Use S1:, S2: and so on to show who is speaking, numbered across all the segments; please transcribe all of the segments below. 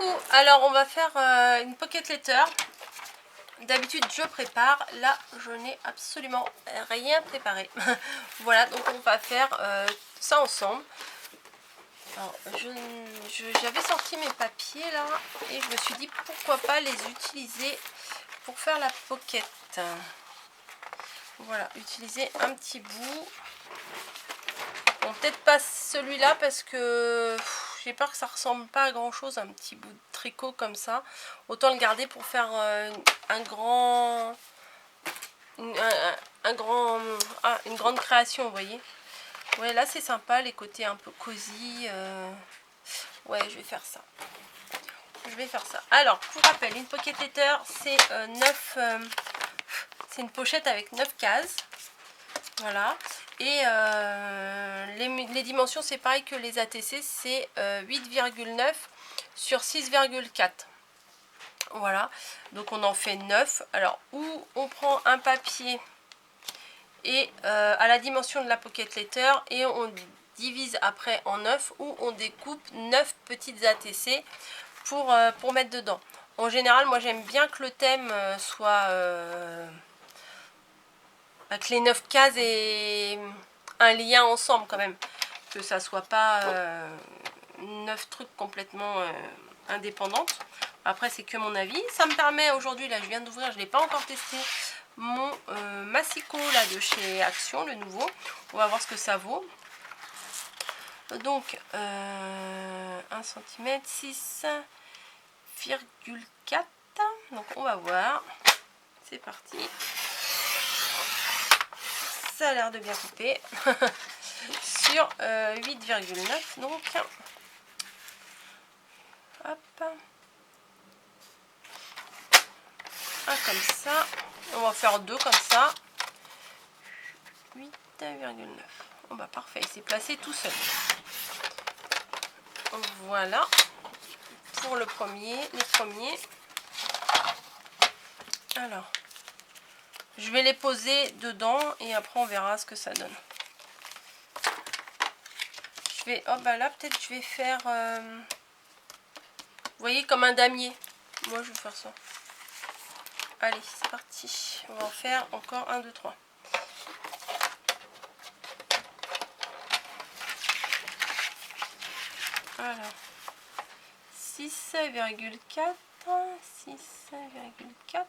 S1: Coucou, alors on va faire une pocket letter. D'habitude je prépare, là je n'ai absolument rien préparé. Voilà, donc on va faire ça ensemble. Alors j'avais sorti mes papiers là et je me suis dit pourquoi pas les utiliser pour faire la pocket. Voilà, utiliser un petit bout. Bon, peut-être pas celui-là parce que j'ai peur que ça ressemble pas à grand chose, un petit bout de tricot comme ça. Autant le garder pour faire une grande création, vous voyez. Ouais, là c'est sympa, les côtés un peu cosy. Ouais, je vais faire ça. Alors, pour rappel, une pocket letter, c'est c'est une pochette avec 9 cases. Voilà. Et les dimensions, c'est pareil que les ATC, c'est 8,9 sur 6,4. Voilà. Donc on en fait 9. Alors, ou on prend un papier et à la dimension de la pocket letter et on divise après en 9, ou on découpe 9 petites ATC pour mettre dedans. En général, moi j'aime bien que le thème soit avec les 9 cases et un lien ensemble quand même, que ça soit pas 9 trucs complètement indépendantes. Après c'est que mon avis. Ça me permet aujourd'hui, là je viens d'ouvrir, je ne l'ai pas encore testé, mon massicot là de chez Action, le nouveau. On va voir ce que ça vaut. Donc 1 cm 6,4. donc on va voir, c'est parti. Ça a l'air de bien couper. Sur 8,9, donc hop, un comme ça, on va faire deux comme ça. 8,9. Bon bah parfait, il s'est placé tout seul. Voilà pour le premier, les premiers. Alors je vais les poser dedans et après on verra ce que ça donne. Je vais, oh bah là peut-être je vais faire vous voyez, comme un damier. Moi je vais faire ça. Allez, c'est parti. On va en faire encore 1, 2, 3. Alors 6,4. 6,4.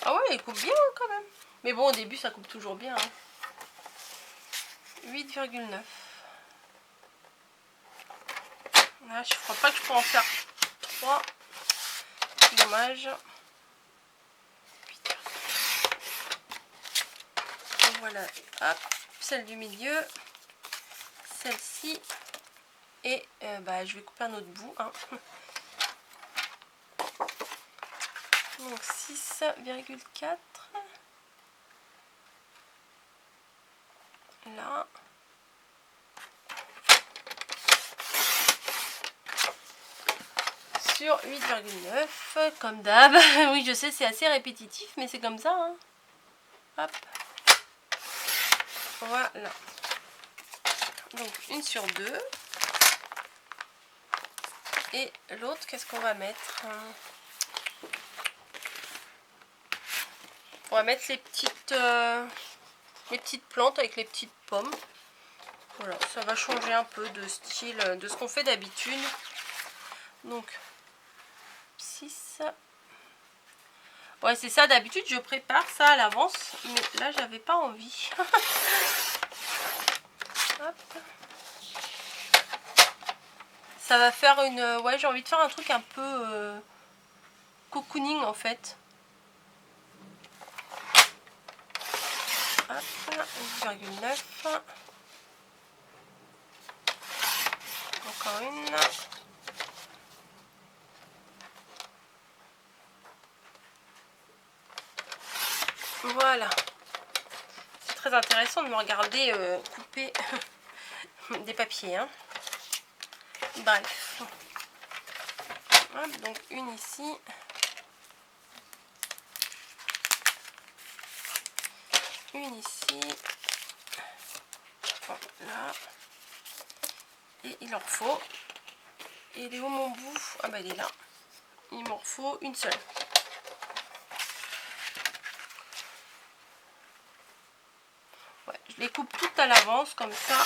S1: Ah ouais, il coupe bien quand même. Mais bon, au début ça coupe toujours bien. 8,9. Là, je crois pas que je peux en faire 3. Dommage. Donc voilà, hop, celle du milieu, celle-ci, et bah, je vais couper un autre bout. Hein. Donc 6,4. Là. Sur 8,9, comme d'hab. Oui, je sais, c'est assez répétitif, mais c'est comme ça. Hein. Hop. Voilà. Donc, une sur 2. Et l'autre, qu'est-ce qu'on va mettre? On va mettre les petites plantes avec les petites pommes. Voilà, ça va changer un peu de style de ce qu'on fait d'habitude. Donc 6. Ouais, c'est ça, d'habitude je prépare ça à l'avance, mais là j'avais pas envie. Hop. Ça va faire une... Ouais, j'ai envie de faire un truc un peu cocooning en fait. Hop, 1,9. Encore une. Voilà. C'est très intéressant de me regarder couper des papiers. Hein. Bref. Hop, donc une ici. Une ici. Voilà. Et il en faut. Et il est où mon bout? Ah bah il est là. Il m'en faut une seule. Ouais, je les coupe toutes à l'avance comme ça.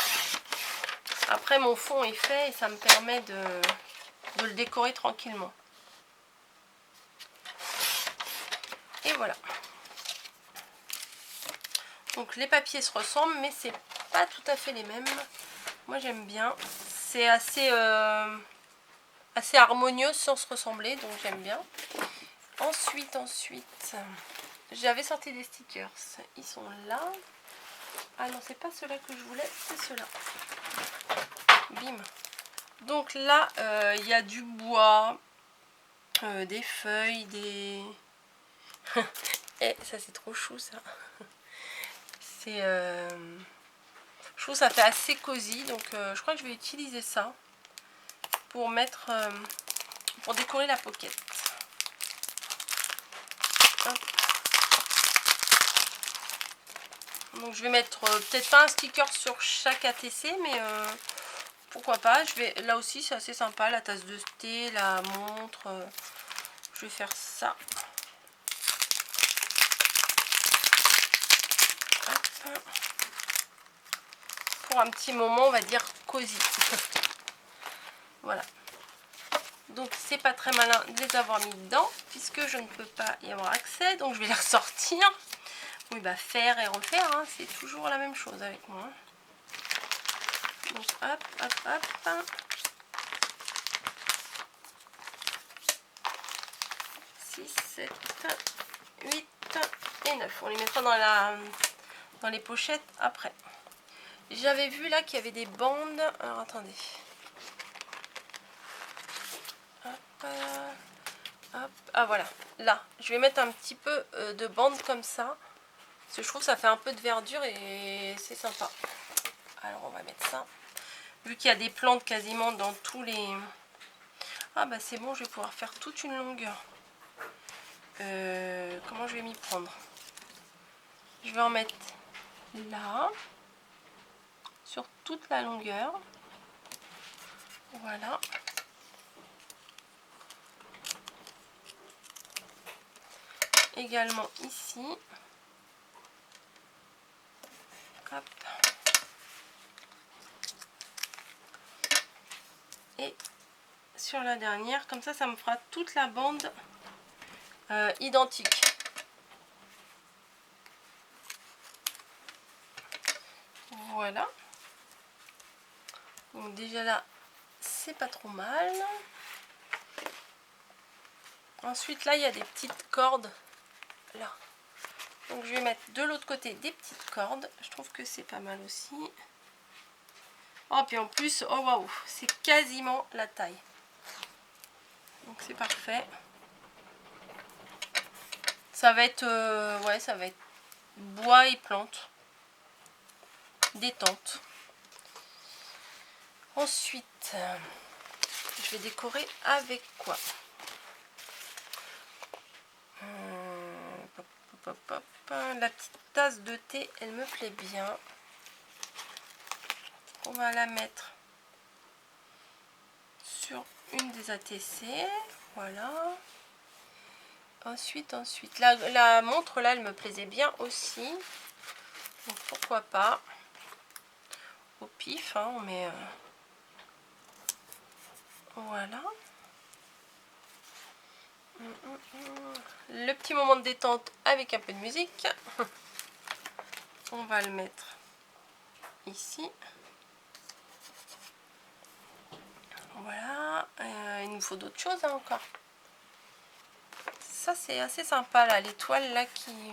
S1: Après mon fond est fait et ça me permet de le décorer tranquillement. Et voilà. Donc les papiers se ressemblent mais c'est pas tout à fait les mêmes. Moi j'aime bien. C'est assez harmonieux sans se ressembler, donc j'aime bien. Ensuite, j'avais sorti des stickers. Ils sont là. Ah non, c'est pas ceux-là que je voulais, c'est ceux-là. Bim. Donc là, il y a du bois, des feuilles, des... Et ça c'est trop chou ça. C'est... Je trouve que ça fait assez cosy, donc je crois que je vais utiliser ça pour mettre... pour décorer la pocket. Hop. Donc je vais mettre peut-être pas un sticker sur chaque ATC, mais pourquoi pas. Je vais, là aussi c'est assez sympa, la tasse de thé, la montre. Je vais faire ça. Hop. Pour un petit moment, on va dire cosy. Voilà. Donc c'est pas très malin de les avoir mis dedans, puisque je ne peux pas y avoir accès. Donc je vais les ressortir. Oui, bah faire et refaire, hein, c'est toujours la même chose avec moi. Donc hop, hop, hop. 6, 7, 8 et 9. On les mettra dans les pochettes après. J'avais vu là qu'il y avait des bandes. Alors attendez. Hop, hop. Ah voilà. Là, je vais mettre un petit peu de bandes comme ça. Parce que je trouve que ça fait un peu de verdure et c'est sympa. Alors on va mettre ça. Vu qu'il y a des plantes quasiment dans tous les... Ah bah c'est bon, je vais pouvoir faire toute une longueur. Comment je vais m'y prendre? Je vais en mettre là. Sur toute la longueur. Voilà. Également ici. Hop. Et sur la dernière, comme ça me fera toute la bande identique. Voilà. Donc déjà là, c'est pas trop mal. Ensuite là, il y a des petites cordes. Là. Donc je vais mettre de l'autre côté des petites cordes. Je trouve que c'est pas mal aussi. Oh, puis en plus, oh waouh, c'est quasiment la taille. Donc c'est parfait. Ça va être, ouais, ça va être bois et plantes. Détente. Ensuite, je vais décorer avec quoi? La petite tasse de thé, elle me plaît bien. On va la mettre sur une des ATC. Voilà. Ensuite, la montre là, elle me plaisait bien aussi. Donc pourquoi pas. Au pif, hein, on met... Voilà. Le petit moment de détente avec un peu de musique. On va le mettre ici. Voilà. Il nous faut d'autres choses hein, encore. Ça c'est assez sympa là, l'étoile là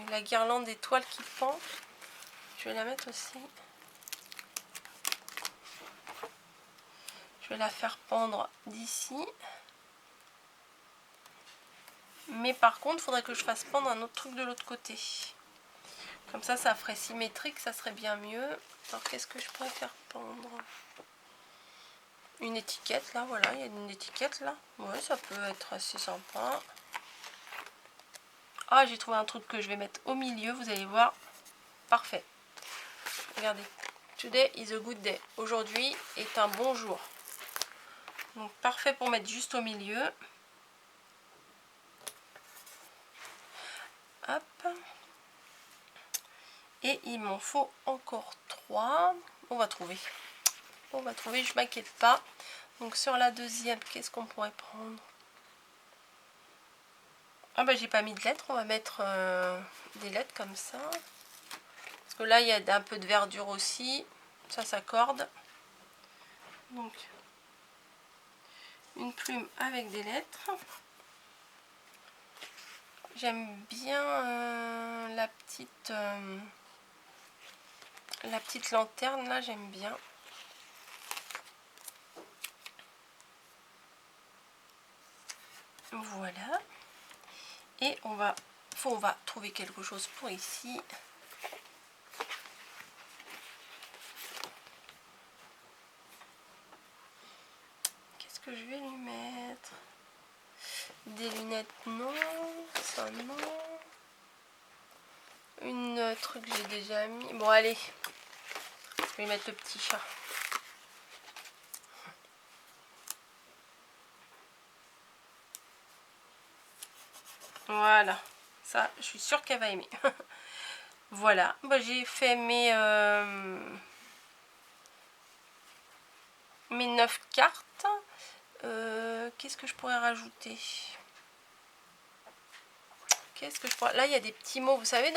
S1: la guirlande d'étoiles qui pend. Je vais la mettre aussi. Je vais la faire pendre d'ici. Mais par contre, il faudrait que je fasse pendre un autre truc de l'autre côté. Comme ça ferait symétrique, ça serait bien mieux. Alors, qu'est-ce que je pourrais faire pendre? Une étiquette, là, voilà, il y a une étiquette, là. Ouais, ça peut être assez sympa. Ah, j'ai trouvé un truc que je vais mettre au milieu, vous allez voir. Parfait. Regardez. Today is a good day. Aujourd'hui est un bon jour. Donc parfait pour mettre juste au milieu. Hop. Et il m'en faut encore 3. On va trouver. On va trouver, je m'inquiète pas. Donc sur la deuxième, qu'est-ce qu'on pourrait prendre? Ah bah j'ai pas mis de lettres, on va mettre des lettres comme ça. Parce que là il y a un peu de verdure aussi. Ça s'accorde. Donc une plume avec des lettres. J'aime bien la petite lanterne là, j'aime bien. Voilà. Et on va trouver quelque chose pour ici. Qu'est-ce que je vais lui mettre? Des lunettes, non. Ça, non. Une truc que j'ai déjà mis. Bon, allez. Je vais mettre le petit chat. Voilà. Ça, je suis sûre qu'elle va aimer. Voilà. Bah, j'ai fait mes 9 cartes. Qu'est-ce que je pourrais rajouter? Là, il y a des petits mots. Vous savez,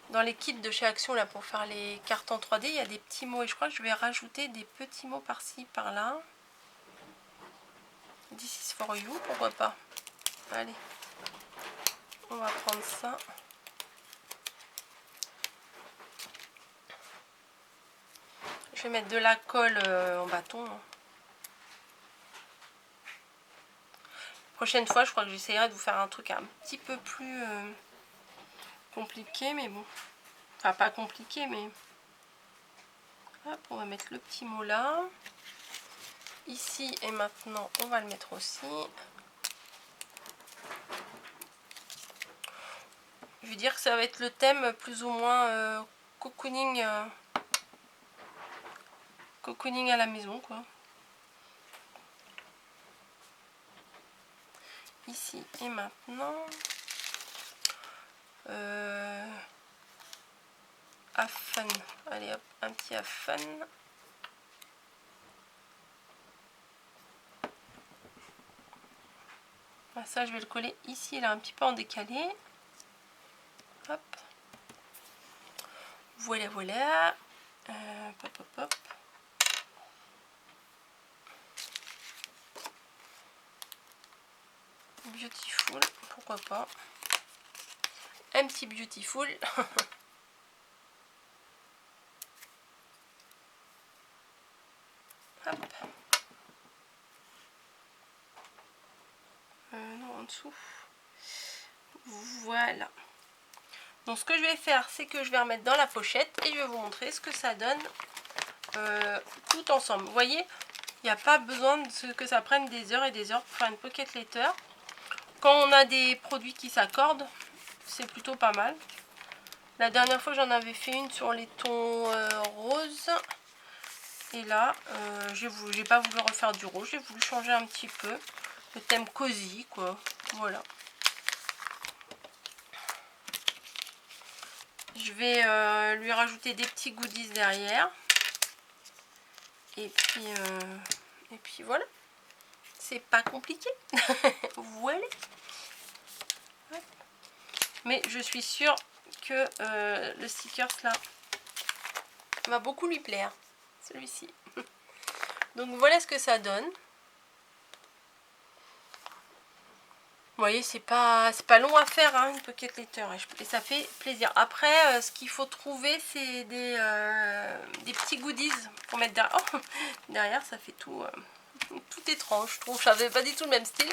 S1: dans les kits de chez Action, là, pour faire les cartes en 3D, il y a des petits mots. Et je crois que je vais rajouter des petits mots par-ci, par-là. This is for you, pourquoi pas? Allez. On va prendre ça. Je vais mettre de la colle en bâton. Prochaine fois, je crois que j'essaierai de vous faire un truc un petit peu plus compliqué, mais bon. Enfin, pas compliqué, mais... Hop, on va mettre le petit mot là. Ici et maintenant, on va le mettre aussi. Je veux dire que ça va être le thème plus ou moins cocooning, cocooning à la maison, quoi. Ici et maintenant. Have fun. Allez hop, un petit have fun. Ça, je vais le coller ici, là, un petit peu en décalé. Hop. Voilà, voilà. Hop, hop, hop. Beautiful, pourquoi pas. Un petit beautiful. Hop. Non, en dessous. Voilà. Donc ce que je vais faire, c'est que je vais remettre dans la pochette et je vais vous montrer ce que ça donne tout ensemble. Vous voyez, il n'y a pas besoin que ça prenne des heures et des heures pour faire une pocket letter. Quand on a des produits qui s'accordent, c'est plutôt pas mal. La dernière fois, j'en avais fait une sur les tons roses. Et là, j'ai pas voulu refaire du rouge, j'ai voulu changer un petit peu. Le thème cosy, quoi. Voilà. Je vais lui rajouter des petits goodies derrière. Et puis voilà. C'est pas compliqué. Voilà. Mais je suis sûre que le stickers là va beaucoup lui plaire. Celui-ci. Donc voilà ce que ça donne. Vous voyez, c'est pas long à faire, hein, une pocket letter, et ça fait plaisir. Après, ce qu'il faut trouver, c'est des petits goodies pour mettre derrière. Oh, derrière, ça fait tout, tout étrange, je trouve. Ça n'avait pas du tout le même style.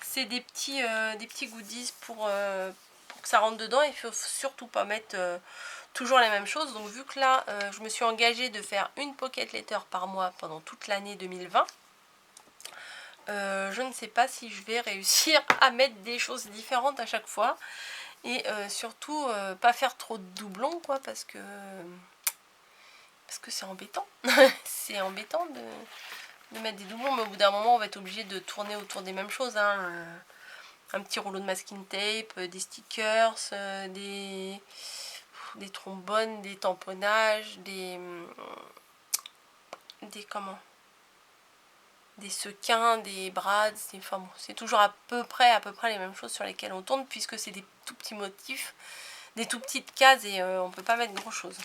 S1: C'est des petits goodies pour que ça rentre dedans. Il ne faut surtout pas mettre toujours les mêmes choses. Donc vu que là, je me suis engagée de faire une pocket letter par mois pendant toute l'année 2020. Je ne sais pas si je vais réussir à mettre des choses différentes à chaque fois. Et surtout, pas faire trop de doublons, quoi, parce que parce que c'est embêtant. C'est embêtant de mettre des doublons, mais au bout d'un moment on va être obligé de tourner autour des mêmes choses, hein. Un petit rouleau de masking tape, des stickers, des trombones, des tamponnages, des sequins, des brads, enfin bon, c'est toujours à peu près les mêmes choses sur lesquelles on tourne, puisque c'est des tout petits motifs, des tout petites cases, et on peut pas mettre grand chose.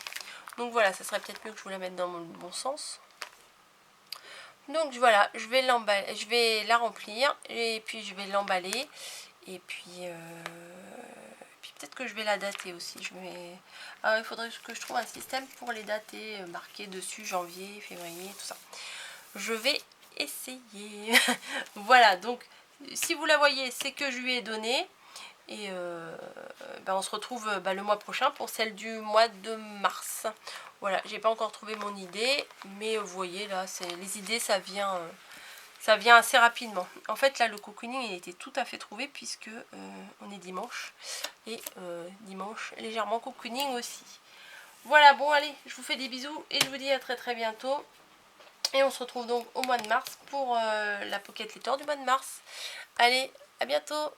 S1: Donc voilà, ça serait peut-être mieux que je vous la mette dans le bon sens. Donc voilà, je vais l'emballer, je vais la remplir, et puis je vais l'emballer, et puis peut-être que je vais la dater aussi. Il faudrait que je trouve un système pour les dater, marquer dessus janvier, février, tout ça. Je vais essayer. Voilà, donc si vous la voyez, c'est que je lui ai donné. Et on se retrouve le mois prochain pour celle du mois de mars. Voilà, j'ai pas encore trouvé mon idée, mais vous voyez là, les idées, ça vient assez rapidement. En fait là, le cocooning il était tout à fait trouvé, puisque on est dimanche, et dimanche légèrement cocooning aussi. Voilà, bon allez, je vous fais des bisous et je vous dis à très très bientôt. Et on se retrouve donc au mois de mars pour la Pocket Letter du mois de mars. Allez, à bientôt!